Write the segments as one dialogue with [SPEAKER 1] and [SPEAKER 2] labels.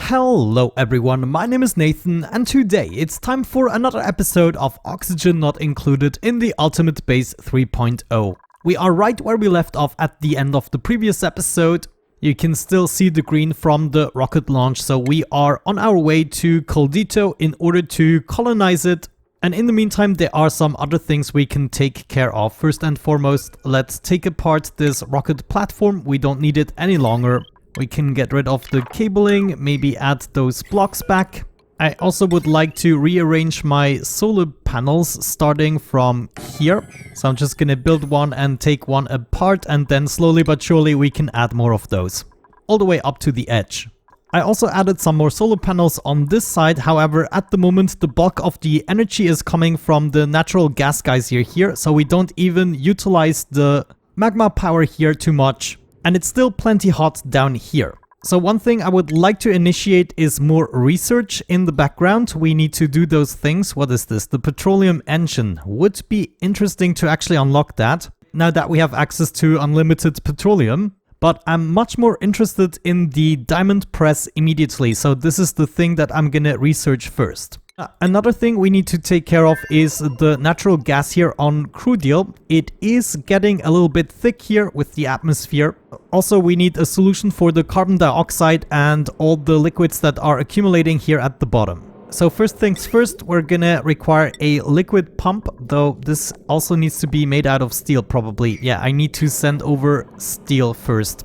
[SPEAKER 1] Hello everyone, my name is Nathan and today it's time for another episode of Oxygen Not Included in the Ultimate Base 3.0. We are right where we left off at the end of the previous episode. You can still see the green from the rocket launch, so we are on our way to COLDITO in order to colonize it. And in the meantime, there are some other things we can take care of. First and foremost, let's take apart this rocket platform. We don't need it any longer. We can get rid of the cabling, maybe add those blocks back. I also would like to rearrange my solar panels starting from here. So I'm just gonna build one and take one apart, and then slowly but surely we can add more of those. All the way up to the edge. I also added some more solar panels on this side. However, at the moment the bulk of the energy is coming from the natural gas geyser here, so we don't even utilize the magma power here too much. And it's still plenty hot down here. So one thing I would like to initiate is more research in the background. We need to do those things. What is this? The petroleum engine. Would be interesting to actually unlock that now that we have access to unlimited petroleum. But I'm much more interested in the diamond press immediately. So this is the thing that I'm gonna research first. Another thing we need to take care of is the natural gas here on Crudial. It is getting a little bit thick here with the atmosphere. Also, we need a solution for the carbon dioxide and all the liquids that are accumulating here at the bottom. So first things first, we're gonna require a liquid pump, though this also needs to be made out of steel probably. Yeah, I need to send over steel first.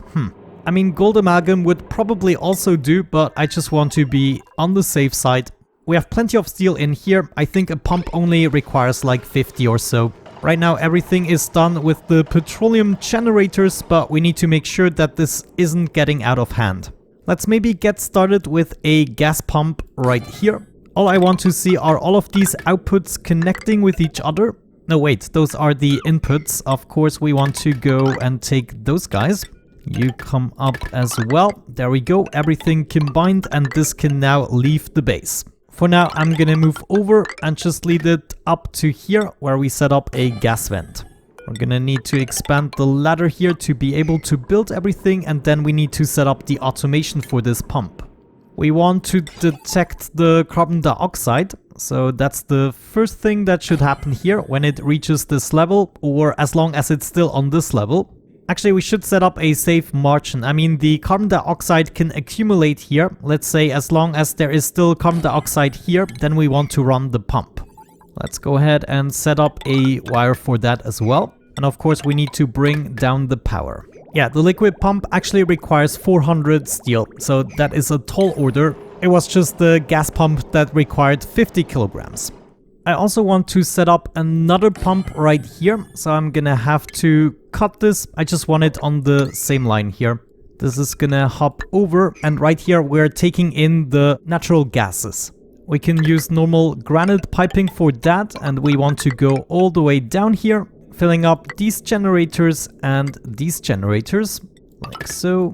[SPEAKER 1] I mean, gold amalgam would probably also do, but I just want to be on the safe side. We have plenty of steel in here. I think a pump only requires like 50 or so. Right now everything is done with the petroleum generators, but we need to make sure that this isn't getting out of hand. Let's maybe get started with a gas pump right here. All I want to see are all of these outputs connecting with each other. No, wait, those are the inputs. Of course, we want to go and take those guys. You come up as well. There we go. Everything combined, and this can now leave the base. For now, I'm gonna move over and just lead it up to here where we set up a gas vent. We're gonna need to expand the ladder here to be able to build everything, and then we need to set up the automation for this pump. We want to detect the carbon dioxide, so that's the first thing that should happen here when it reaches this level, or as long as it's still on this level. Actually, we should set up a safe margin. I mean, the carbon dioxide can accumulate here. Let's say as long as there is still carbon dioxide here, then we want to run the pump. Let's go ahead and set up a wire for that as well. And of course, we need to bring down the power. Yeah, the liquid pump actually requires 400 steel, so that is a tall order. It was just the gas pump that required 50 kilograms. I also want to set up another pump right here, so I'm gonna have to cut this. I just want it on the same line here. This is gonna hop over, and right here we're taking in the natural gases. We can use normal granite piping for that, and we want to go all the way down here, filling up these generators and these generators, like so,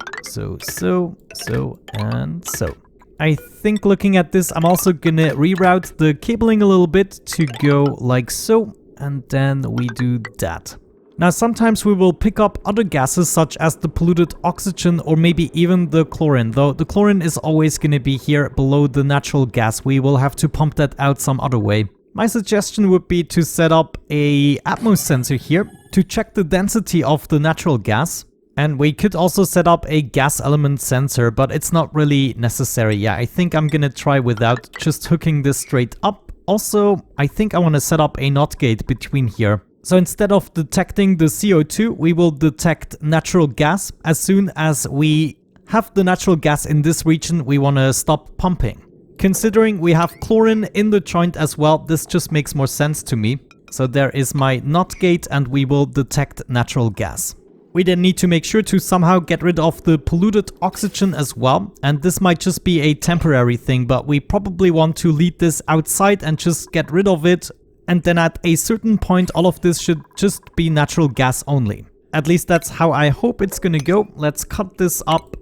[SPEAKER 1] and so. I think looking at this, I'm also gonna reroute the cabling a little bit to go like so, and then we do that. Now sometimes we will pick up other gases such as the polluted oxygen or maybe even the chlorine, though the chlorine is always gonna be here below the natural gas. We will have to pump that out some other way. My suggestion would be to set up a atmos sensor here to check the density of the natural gas. And we could also set up a gas element sensor, but it's not really necessary. Yeah, I think I'm gonna try without just hooking this straight up. Also, I think I want to set up a NOT gate between here. So instead of detecting the CO2, we will detect natural gas. As soon as we have the natural gas in this region, we want to stop pumping. Considering we have chlorine in the joint as well, this just makes more sense to me. So there is my NOT gate, and we will detect natural gas. We then need to make sure to somehow get rid of the polluted oxygen as well, and this might just be a temporary thing, but we probably want to lead this outside and just get rid of it, and then at a certain point all of this should just be natural gas only. At least that's how I hope it's gonna go. Let's cut this up.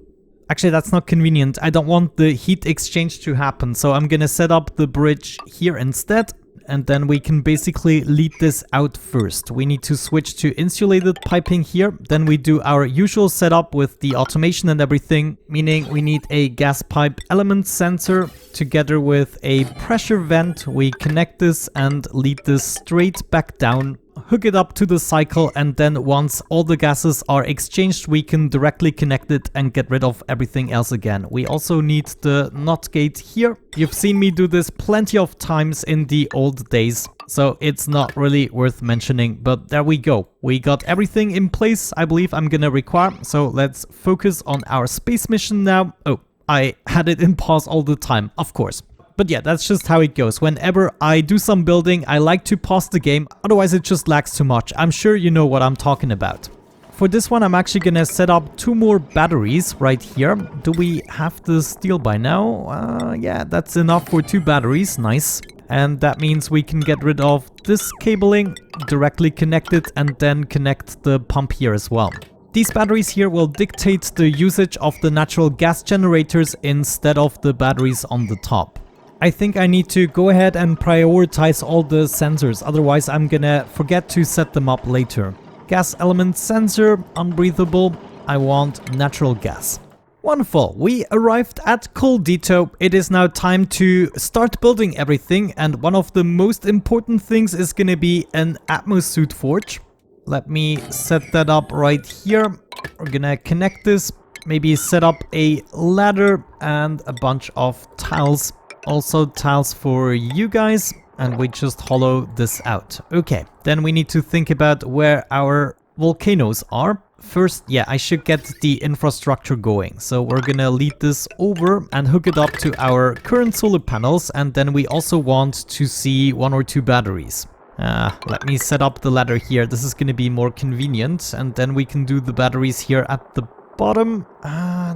[SPEAKER 1] Actually, that's not convenient. I don't want the heat exchange to happen, so I'm gonna set up the bridge here instead. and then we can basically lead this out first. We need to switch to insulated piping here. Then we do our usual setup with the automation and everything, meaning we need a gas pipe element sensor together with a pressure vent. We connect this and lead this straight back down, hook it up to the cycle, and then once all the gases are exchanged, we can directly connect it and get rid of everything else again. We also need the NOT gate here. You've seen me do this plenty of times in the old days, so it's not really worth mentioning, but there we go. We got everything in place I believe I'm gonna require, so let's focus on our space mission now. Oh, I had it in pause all the time, of course. But yeah, that's just how it goes. Whenever I do some building, I like to pause the game, otherwise it just lags too much. I'm sure you know what I'm talking about. For this one, I'm actually gonna set up 2 more batteries right here. Do we have the steel by now? Yeah, that's enough for 2 batteries, nice. And that means we can get rid of this cabling, directly connect it, and then connect the pump here as well. These batteries here will dictate the usage of the natural gas generators instead of the batteries on the top. I think I need to go ahead and prioritize all the sensors, otherwise I'm gonna forget to set them up later. Gas element sensor, unbreathable. I want natural gas. Wonderful, we arrived at COLDITO. It is now time to start building everything, and one of the most important things is gonna be an atmosuit forge. Let me set that up right here. We're gonna connect this, maybe set up a ladder and a bunch of tiles. Also tiles for you guys, and we just hollow this out. Okay, then we need to think about where our volcanoes are. First, yeah, I should get the infrastructure going. So we're gonna lead this over and hook it up to our current solar panels, and then we also want to see 1 or 2 batteries. Let me set up the ladder here. This is gonna be more convenient, and then we can do the batteries here at the bottom.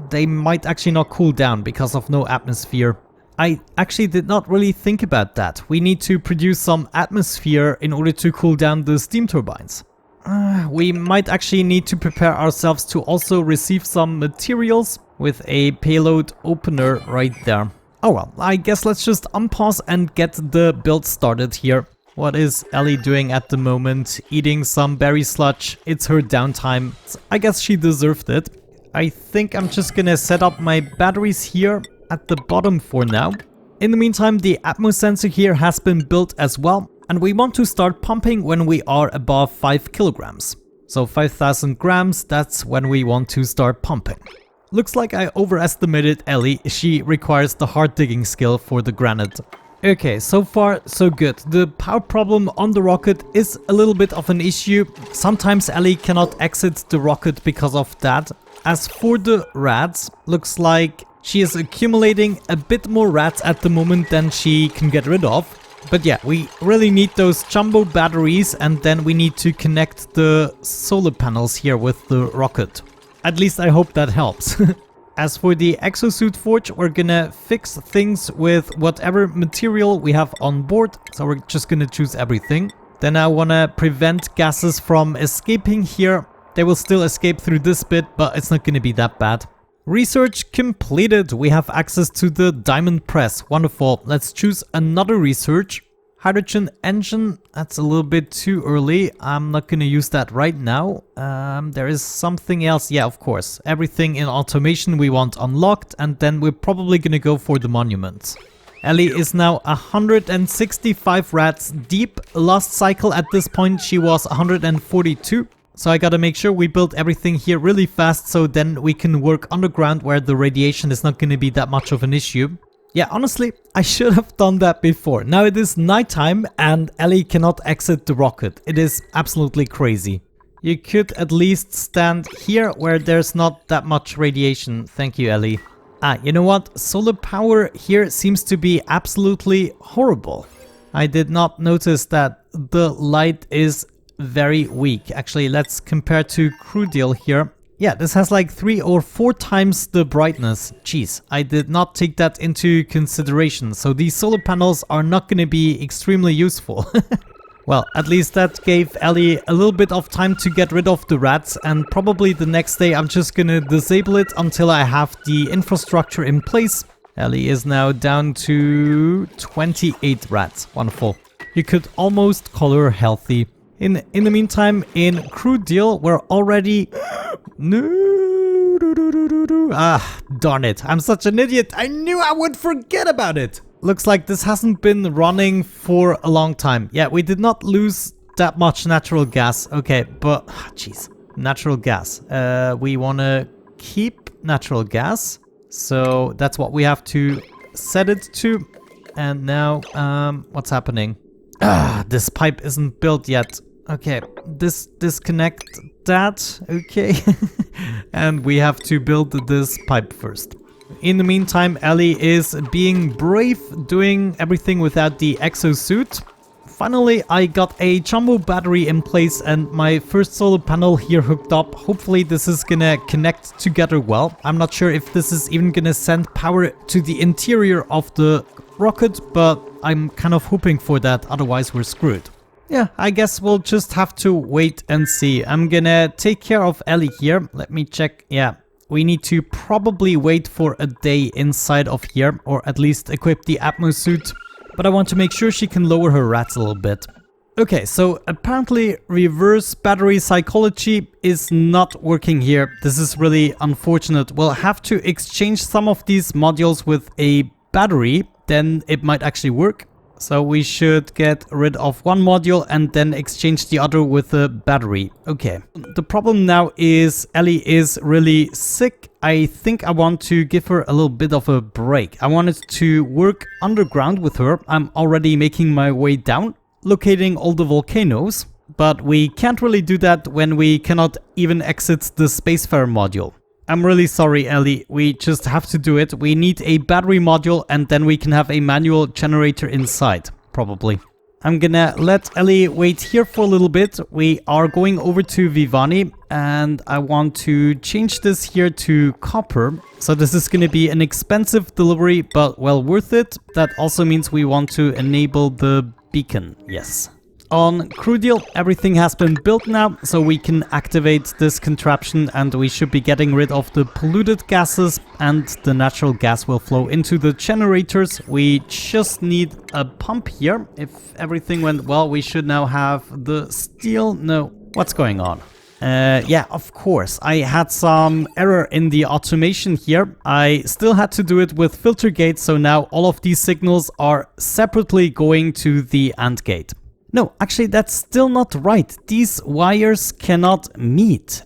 [SPEAKER 1] They might actually not cool down because of no atmosphere. I actually did not really think about that. We need to produce some atmosphere in order to cool down the steam turbines. We might actually need to prepare ourselves to also receive some materials with a payload opener right there. Oh well, I guess let's just unpause and get the build started here. What is Ellie doing at the moment? Eating some berry sludge. It's her downtime. I guess she deserved it. I think I'm just gonna set up my batteries here at the bottom for now. In the meantime, the atmo sensor here has been built as well, and we want to start pumping when we are above 5 kilograms. So 5,000 grams, that's when we want to start pumping. Looks like I overestimated Ellie. She requires the hard digging skill for the granite. Okay, so far so good. The power problem on the rocket is a little bit of an issue. Sometimes Ellie cannot exit the rocket because of that. As for the rats, looks like she is accumulating a bit more rats at the moment than she can get rid of. But yeah, we really need those jumbo batteries, and then we need to connect the solar panels here with the rocket. At least I hope that helps. As for the exosuit forge, we're gonna fix things with whatever material we have on board. So we're just gonna choose everything. Then I wanna prevent gases from escaping here. They will still escape through this bit, but it's not gonna be that bad. Research completed. We have access to the diamond press. Wonderful. Let's choose another research. Hydrogen engine. That's a little bit too early. I'm not going to use that right now. There is something else. Yeah, of course. Everything in automation we want unlocked. And then we're probably going to go for the monuments. Ellie is now 165 rats deep. Last cycle at this point she was 142. So I gotta make sure we build everything here really fast, so then we can work underground where the radiation is not gonna be that much of an issue. Yeah, honestly, I should have done that before. Now it is nighttime and Ellie cannot exit the rocket. It is absolutely crazy. You could at least stand here where there's not that much radiation. Thank you, Ellie. You know what? Solar power here seems to be absolutely horrible. I did not notice that the light is very weak. Actually, let's compare to Crudial here. Yeah, this has like 3 or 4 times the brightness. Jeez, I did not take that into consideration. So these solar panels are not going to be extremely useful. Well, at least that gave Ellie a little bit of time to get rid of the rats, and probably the next day I'm just gonna disable it until I have the infrastructure in place. Ellie is now down to 28 rats. Wonderful. you could almost call her healthy. In the meantime, in crude deal, we're already... No. Ah, darn it. I'm such an idiot. I knew I would forget about it. Looks like this hasn't been running for a long time. Yeah, we did not lose that much natural gas. Okay, but... Jeez. Natural gas. We want to keep natural gas. So that's what we have to set it to. And now, what's happening? This pipe isn't built yet. Okay, disconnect that. Okay. And we have to build this pipe first. In the meantime, Ellie is being brave, doing everything without the exosuit. Finally, I got a jumbo battery in place and my first solar panel here hooked up. Hopefully this is gonna connect together well. I'm not sure if this is even gonna send power to the interior of the rocket, but I'm kind of hoping for that, otherwise we're screwed. Yeah, I guess we'll just have to wait and see. I'm gonna take care of Ellie here. Let me check. Yeah, we need to probably wait for a day inside of here, or at least equip the atmosuit. But I want to make sure she can lower her rats a little bit. Okay, so apparently reverse battery psychology is not working here. This is really unfortunate. We'll have to exchange some of these modules with a battery, then it might actually work. So we should get rid of one module and then exchange the other with a battery. Okay. The problem now is Ellie is really sick. I think I want to give her a little bit of a break. I wanted to work underground with her. I'm already making my way down, locating all the volcanoes. But we can't really do that when we cannot even exit the Spacefarer module. I'm really sorry, Ellie. We just have to do it. We need a battery module and then we can have a manual generator inside, probably. I'm gonna let Ellie wait here for a little bit. We are going over to Vivani and I want to change this here to copper. So this is gonna be an expensive delivery, but well worth it. That also means we want to enable the beacon. Yes. On Crudial, everything has been built now, so we can activate this contraption and we should be getting rid of the polluted gases and the natural gas will flow into the generators. We just need a pump here. If everything went well, we should now have the steel. No, what's going on? Yeah, of course. I had some error in the automation here. I still had to do it with filter gates, so now all of these signals are separately going to the AND gate. No, actually, that's still not right. These wires cannot meet.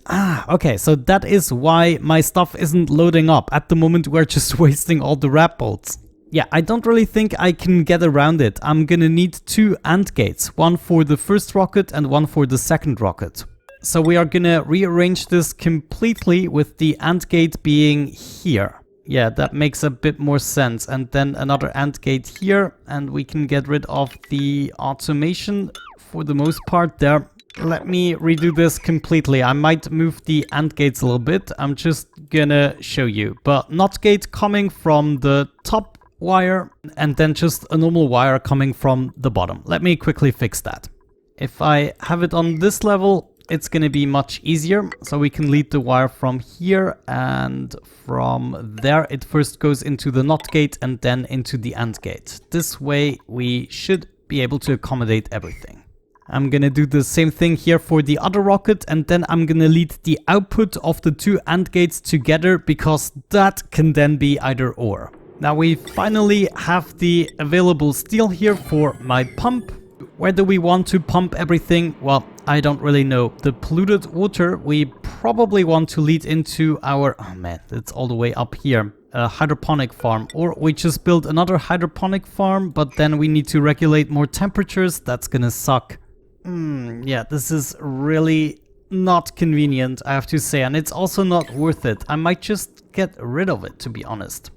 [SPEAKER 1] Okay, so that is why my stuff isn't loading up. At the moment, we're just wasting all the wrap bolts. Yeah, I don't really think I can get around it. I'm gonna need two AND gates, one for the first rocket and one for the second rocket. So we are gonna rearrange this completely with the AND gate being here. Yeah, that makes a bit more sense. And then another AND gate here, and we can get rid of the automation for the most part there. Let me redo this completely. I might move the AND gates a little bit. I'm just gonna show you. But NOT gate coming from the top wire, and then just a normal wire coming from the bottom. Let me quickly fix that. If I have it on this level, it's going to be much easier. So we can lead the wire from here, and from there it first goes into the NOT gate and then into the AND gate. This way we should be able to accommodate everything. I'm going to do the same thing here for the other rocket, and then I'm going to lead the output of the two AND gates together, because that can then be either or. Now we finally have the available steel here for my pump. Where do we want to pump everything? Well, I don't really know. The polluted water we probably want to lead into our... Oh man, it's all the way up here. A hydroponic farm. Or we just build another hydroponic farm, but then we need to regulate more temperatures. That's gonna suck. Yeah, this is really not convenient, I have to say. And it's also not worth it. I might just get rid of it, to be honest.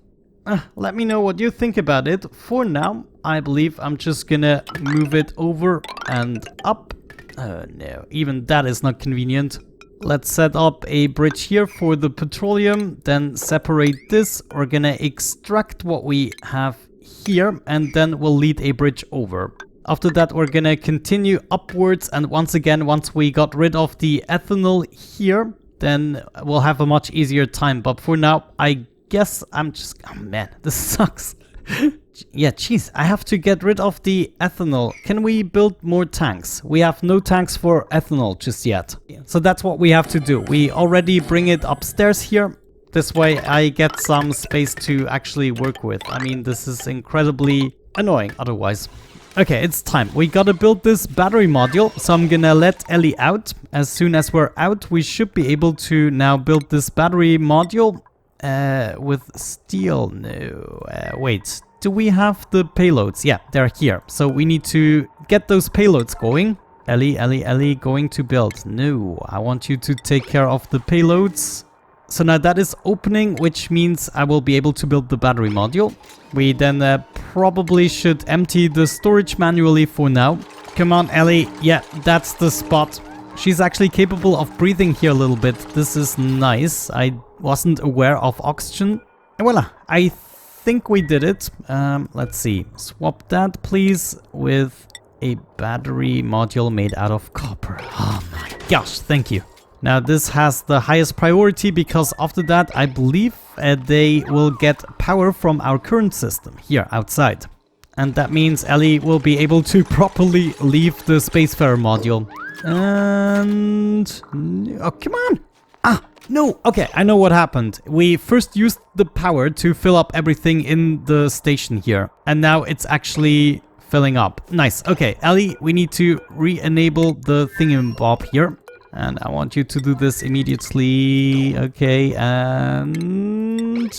[SPEAKER 1] Let me know what you think about it. For now, I believe I'm just gonna move it over and up. Oh no, even that is not convenient. Let's set up a bridge here for the petroleum, then separate this. We're gonna extract what we have here, and then we'll lead a bridge over. After that, we're gonna continue upwards, and once again, once we got rid of the ethanol here, then we'll have a much easier time. But for now, I guess I'm just... Oh man, this sucks. Yeah, jeez, I have to get rid of the ethanol. Can we build more tanks? We have no tanks for ethanol just yet. So that's what we have to do. We already bring it upstairs here. This way I get some space to actually work with. I mean, this is incredibly annoying otherwise. Okay, it's time. We gotta build this battery module. So I'm gonna let Ellie out. As soon as we're out, we should be able to now build this battery module with steel. No, wait. Do we have the payloads? Yeah, they're here. So we need to get those payloads going. Ellie, going to build. No, I want you to take care of the payloads. So now that is opening, which means I will be able to build the battery module. We then probably should empty the storage manually for now. Come on, Ellie. Yeah, that's the spot. She's actually capable of breathing here a little bit. This is nice. I wasn't aware of oxygen. And voila, I think we did it. Let's see. Swap that, please, with a battery module made out of copper. Oh my gosh, thank you. Now this has the highest priority because after that I believe they will get power from our current system here outside. And that means Ellie will be able to properly leave the Spacefarer module. And... oh, come on! Ah, no! Okay, I know what happened. We first used the power to fill up everything in the station here. And now it's actually filling up. Nice. Okay, Ellie, we need to re-enable the thingamabob here. And I want you to do this immediately. Okay, and...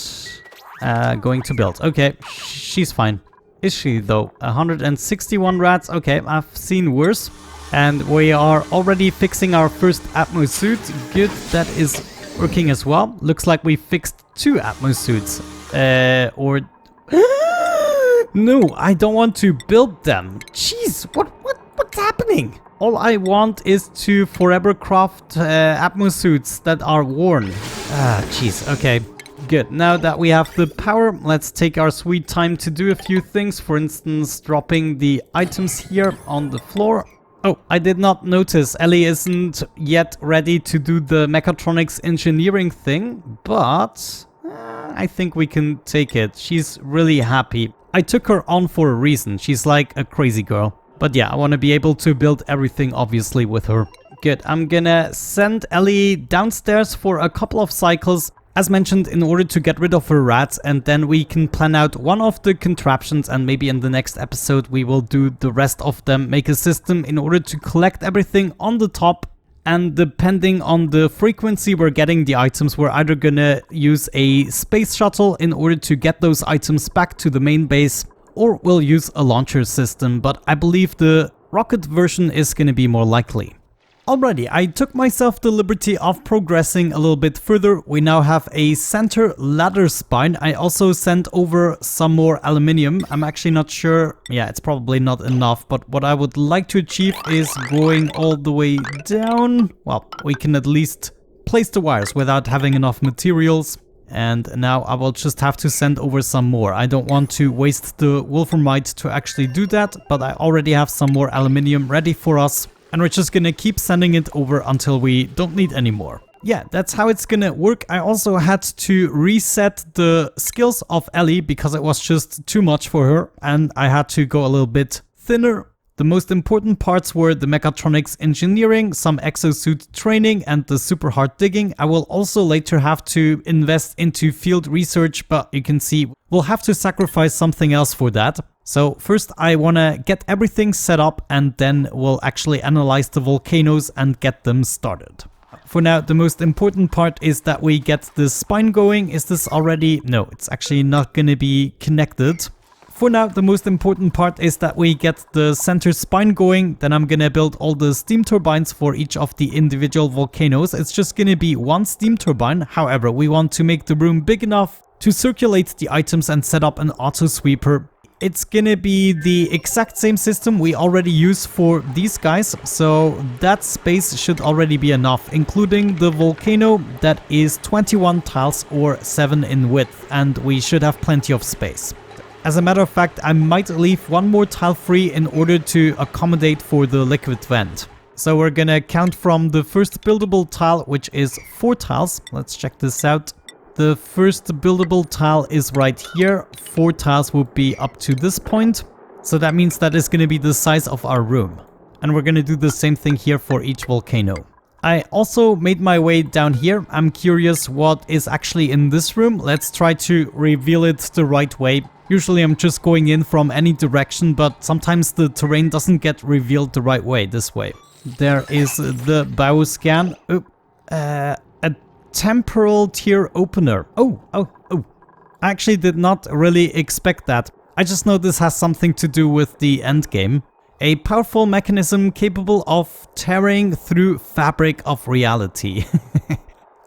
[SPEAKER 1] going to build. Okay, she's fine. Is she, though? 161 rats. Okay, I've seen worse. And we are already fixing our first Atmo suit. Good, that is working as well. Looks like we fixed 2 Atmo suits. Or... no, I don't want to build them. Jeez, what's happening? All I want is to forever craft Atmo suits that are worn. Ah, jeez. Okay, good. Now that we have the power, let's take our sweet time to do a few things. For instance, dropping the items here on the floor. Oh, I did not notice. Ellie isn't yet ready to do the mechatronics engineering thing, but I think we can take it. She's really happy. I took her on for a reason. She's like a crazy girl. But yeah, I want to be able to build everything, obviously, with her. Good. I'm gonna send Ellie downstairs for a couple of cycles, as mentioned, in order to get rid of her rats, and then we can plan out one of the contraptions, and maybe in the next episode we will do the rest of them, make a system in order to collect everything on the top. And depending on the frequency we're getting the items, we're either gonna use a space shuttle in order to get those items back to the main base, or we'll use a launcher system, but I believe the rocket version is gonna be more likely. Alrighty, I took myself the liberty of progressing a little bit further. We now have a center ladder spine. I also sent over some more aluminium. I'm actually not sure. Yeah, it's probably not enough, but what I would like to achieve is going all the way down. Well, we can at least place the wires without having enough materials. And now I will just have to send over some more. I don't want to waste the wolframite to actually do that, but I already have some more aluminium ready for us. And we're just gonna keep sending it over until we don't need any more. Yeah, that's how it's gonna work. I also had to reset the skills of Ellie because it was just too much for her. And I had to go a little bit thinner. The most important parts were the mechatronics engineering, some exosuit training, and the super hard digging. I will also later have to invest into field research, but you can see we'll have to sacrifice something else for that. So first I want to get everything set up, and then we'll actually analyze the volcanoes and get them started. For now, the most important part is that we get the spine going. Is this already? No, it's actually not going to be connected. For now, the most important part is that we get the center spine going. Then I'm gonna build all the steam turbines for each of the individual volcanoes. It's just gonna be one steam turbine. However, we want to make the room big enough to circulate the items and set up an auto sweeper. It's gonna be the exact same system we already use for these guys. So that space should already be enough, including the volcano that is 21 tiles or 7 in width. And we should have plenty of space. As a matter of fact, I might leave one more tile free in order to accommodate for the liquid vent. So we're gonna count from the first buildable tile, which is 4 tiles. Let's check this out. The first buildable tile is right here. 4 tiles would be up to this point. So that means that is going to be the size of our room. And we're going to do the same thing here for each volcano. I also made my way down here. I'm curious what is actually in this room. Let's try to reveal it the right way. Usually I'm just going in from any direction, but sometimes the terrain doesn't get revealed the right way, this way. There is the bioscan. A temporal tier opener. Oh. I actually did not really expect that. I just know this has something to do with the end game. A powerful mechanism capable of tearing through fabric of reality.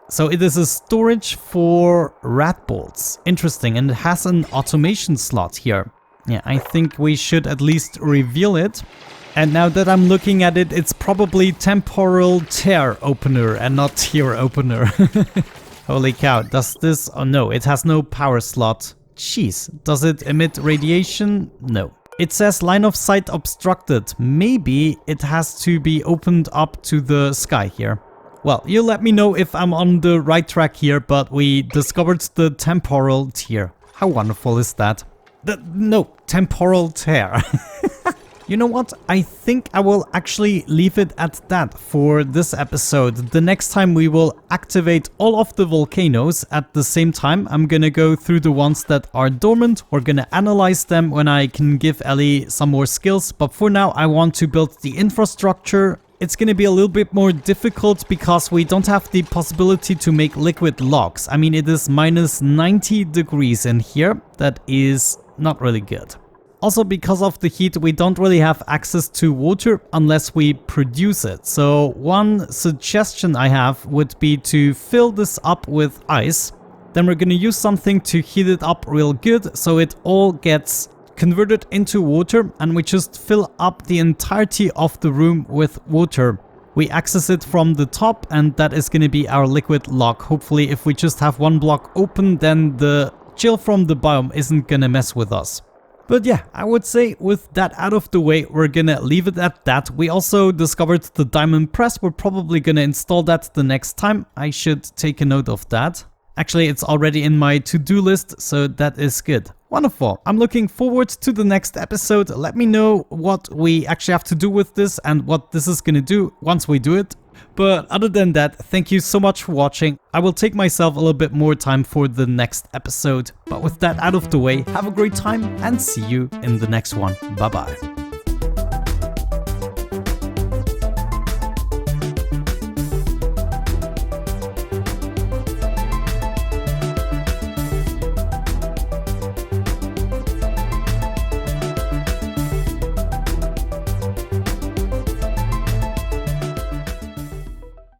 [SPEAKER 1] So it is a storage for rat bolts. Interesting, and it has an automation slot here. Yeah, I think we should at least reveal it. And now that I'm looking at it, it's probably temporal tear opener and not tier opener. Holy cow, does this... Oh no, it has no power slot. Jeez, does it emit radiation? No. It says line of sight obstructed. Maybe it has to be opened up to the sky here. Well, you let me know if I'm on the right track here, but we discovered the temporal tier. How wonderful is that? No, temporal tear. You know what? I think I will actually leave it at that for this episode. The next time we will activate all of the volcanoes at the same time. I'm gonna go through the ones that are dormant. We're gonna analyze them when I can give Ellie some more skills. But for now, I want to build the infrastructure. It's gonna be a little bit more difficult because we don't have the possibility to make liquid logs. I mean, it is minus 90 degrees in here. That is not really good. Also, because of the heat, we don't really have access to water unless we produce it. So one suggestion I have would be to fill this up with ice. Then we're going to use something to heat it up real good so it all gets converted into water, and we just fill up the entirety of the room with water. We access it from the top, and that is going to be our liquid log. Hopefully, if we just have one block open, then the chill from the biome isn't going to mess with us. But yeah, I would say with that out of the way, we're gonna leave it at that. We also discovered the diamond press. We're probably gonna install that the next time. I should take a note of that. Actually, it's already in my to-do list, so that is good. Wonderful. I'm looking forward to the next episode. Let me know what we actually have to do with this and what this is gonna do once we do it. But other than that, thank you so much for watching. I will take myself a little bit more time for the next episode. But with that out of the way, have a great time and see you in the next one. Bye bye.